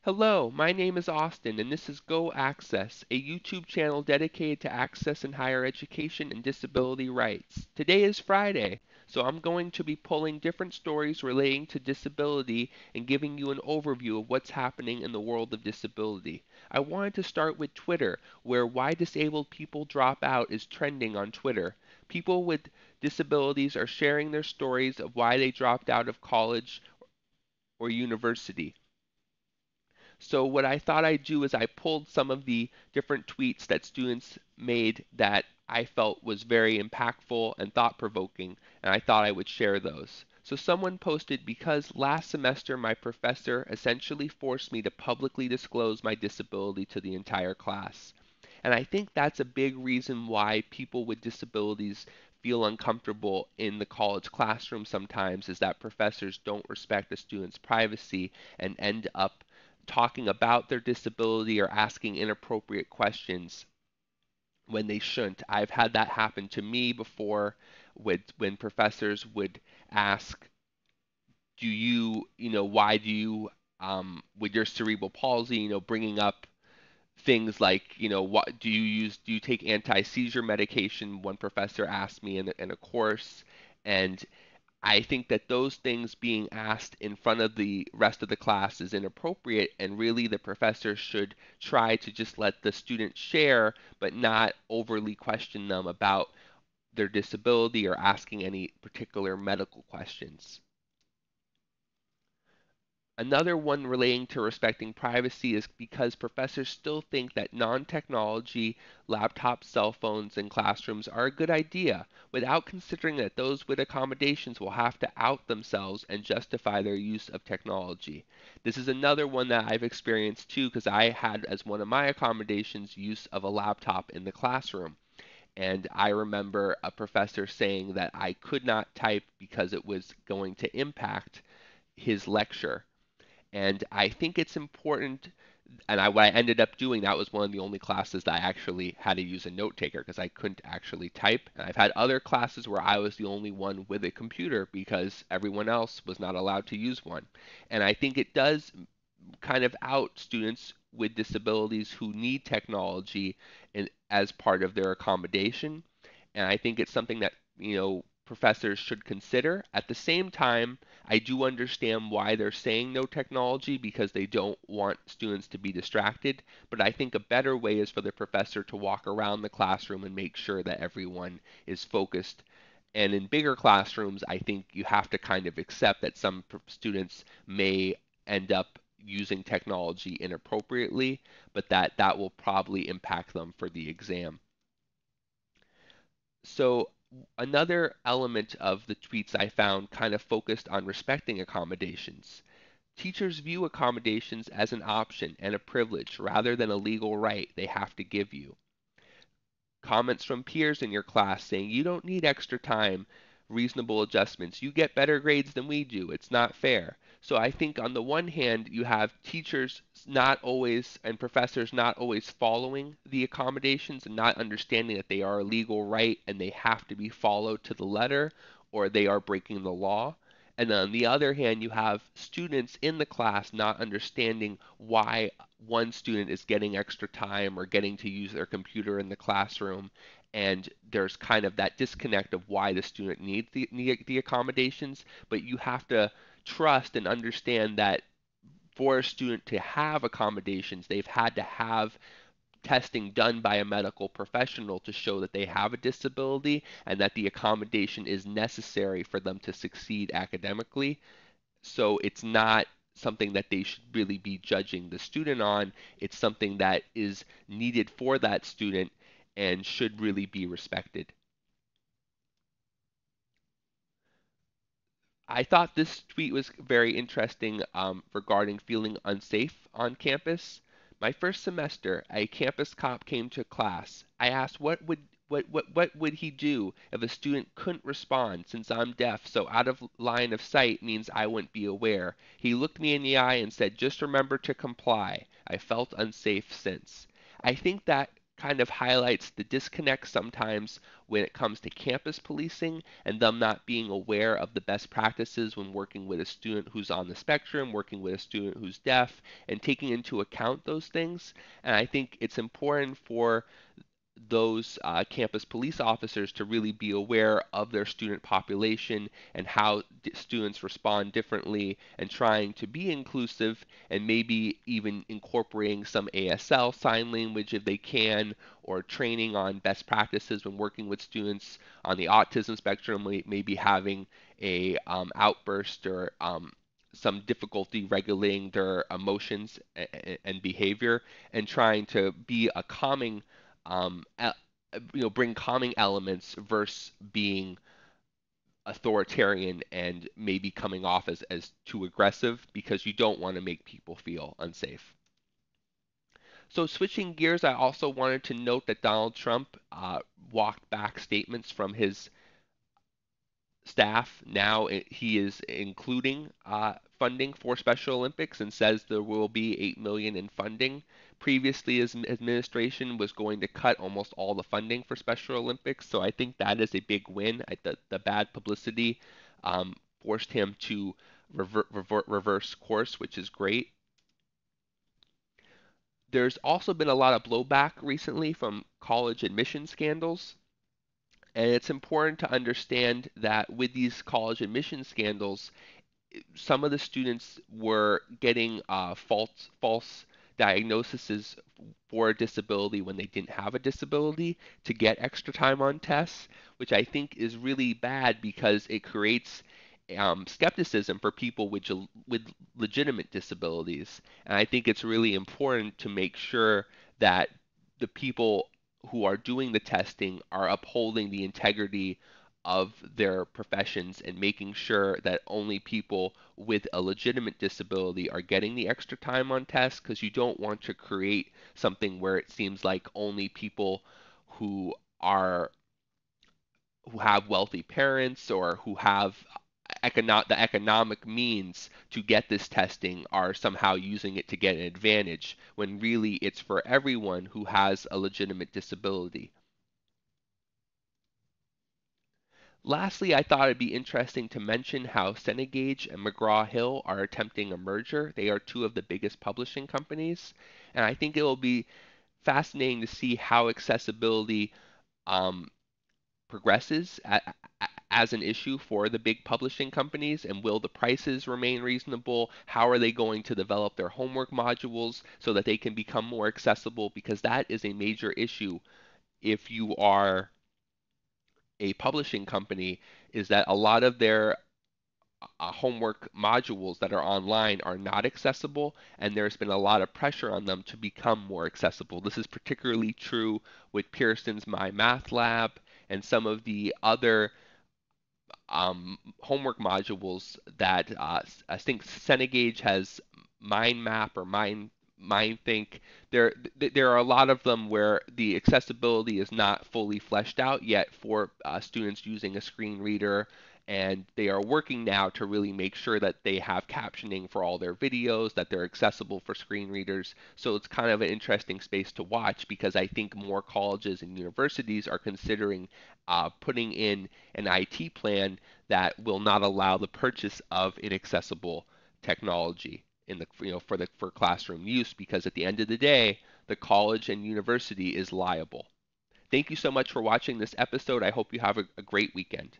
Hello, my name is Austin, and this is Go Access, a YouTube channel dedicated to access in higher education and disability rights. Today is Friday, so I'm going to be pulling different stories relating to disability and giving you an overview of what's happening in the world of disability. I wanted to start with Twitter, where Why Disabled People Drop Out is trending on Twitter. People with disabilities are sharing their stories of why they dropped out of college or university. So what I thought I'd do is I pulled some of the different tweets that students made that I felt was very impactful and thought-provoking, and I thought I would share those. So someone posted, because last semester my professor essentially forced me to publicly disclose my disability to the entire class. And I think that's a big reason why people with disabilities feel uncomfortable in the college classroom sometimes, is that professors don't respect a student's privacy and end up talking about their disability or asking inappropriate questions when they shouldn't. I've had that happen to me before with when professors would ask, do why do you with your cerebral palsy, bringing up things like, what do you take anti-seizure medication? One professor asked me in a course, and I think that those things being asked in front of the rest of the class is inappropriate, and really the professor should try to just let the student share, but not overly question them about their disability or asking any particular medical questions. Another one relating to respecting privacy is because professors still think that non-technology laptops, cell phones, and classrooms are a good idea, without considering that those with accommodations will have to out themselves and justify their use of technology. This is another one that I've experienced too, because I had as one of my accommodations use of a laptop in the classroom. And I remember a professor saying that I could not type because it was going to impact his lecture. And I think it's important, and what I ended up doing, that was one of the only classes that I actually had to use a note taker because I couldn't actually type. And I've had other classes where I was the only one with a computer because everyone else was not allowed to use one. And I think it does kind of out students with disabilities who need technology as part of their accommodation. And I think it's something that, professors should consider. At the same time, I do understand why they're saying no technology because they don't want students to be distracted. But I think a better way is for the professor to walk around the classroom and make sure that everyone is focused. And in bigger classrooms, I think you have to kind of accept that some students may end up using technology inappropriately, but that will probably impact them for the exam. So another element of the tweets I found kind of focused on respecting accommodations. Teachers view accommodations as an option and a privilege rather than a legal right they have to give you. Comments from peers in your class saying you don't need extra time, reasonable adjustments. You get better grades than we do. It's not fair. So I think on the one hand, you have teachers not always and professors not always following the accommodations and not understanding that they are a legal right and they have to be followed to the letter or they are breaking the law. And then on the other hand, you have students in the class not understanding why one student is getting extra time or getting to use their computer in the classroom. And there's kind of that disconnect of why the student needs the accommodations. But you have to trust and understand that for a student to have accommodations, they've had to have testing done by a medical professional to show that they have a disability and that the accommodation is necessary for them to succeed academically. So it's not something that they should really be judging the student on. It's something that is needed for that student and should really be respected. I thought this tweet was very interesting regarding feeling unsafe on campus. My first semester, a campus cop came to class. I asked what would he do if a student couldn't respond since I'm deaf, so out of line of sight means I wouldn't be aware. He looked me in the eye and said, "Just remember to comply." I felt unsafe since. I think that kind of highlights the disconnect sometimes when it comes to campus policing and them not being aware of the best practices when working with a student who's on the spectrum, working with a student who's deaf, and taking into account those things. And I think it's important for those campus police officers to really be aware of their student population and how students respond differently and trying to be inclusive and maybe even incorporating some ASL sign language if they can, or training on best practices when working with students on the autism spectrum, maybe having a outburst or some difficulty regulating their emotions and behavior, and trying to be a calming um, bring calming elements versus being authoritarian and maybe coming off as too aggressive, because you don't want to make people feel unsafe. So switching gears, I also wanted to note that Donald Trump walked back statements from his staff. Now he is including funding for Special Olympics and says there will be 8 million in funding. Previously, his administration was going to cut almost all the funding for Special Olympics, so I think that is a big win. The bad publicity forced him to reverse course, which is great. There's also been a lot of blowback recently from college admission scandals. And it's important to understand that with these college admission scandals, some of the students were getting false diagnoses for a disability when they didn't have a disability to get extra time on tests, which I think is really bad because it creates skepticism for people with legitimate disabilities. And I think it's really important to make sure that the people who are doing the testing are upholding the integrity of their professions and making sure that only people with a legitimate disability are getting the extra time on tests, because you don't want to create something where it seems like only people who are who have wealthy parents or who have the economic means to get this testing are somehow using it to get an advantage, when really it's for everyone who has a legitimate disability. Lastly, I thought it'd be interesting to mention how Cengage and McGraw-Hill are attempting a merger. They are two of the biggest publishing companies, and I think it will be fascinating to see how accessibility um, progresses as an issue for the big publishing companies, and will the prices remain reasonable? How are they going to develop their homework modules so that they can become more accessible? Because that is a major issue if you are a publishing company, is that a lot of their homework modules that are online are not accessible, and there's been a lot of pressure on them to become more accessible. This is particularly true with Pearson's My Math Lab and some of the other homework modules that I think Cengage has Mind Map or Mind Think. There are a lot of them where the accessibility is not fully fleshed out yet for students using a screen reader, and they are working now to really make sure that they have captioning for all their videos, that they're accessible for screen readers. So it's kind of an interesting space to watch, because I think more colleges and universities are considering putting in an IT plan that will not allow the purchase of inaccessible technology in the for classroom use, because at the end of the day, the college and university is liable. Thank you so much for watching this episode. I hope you have a great weekend.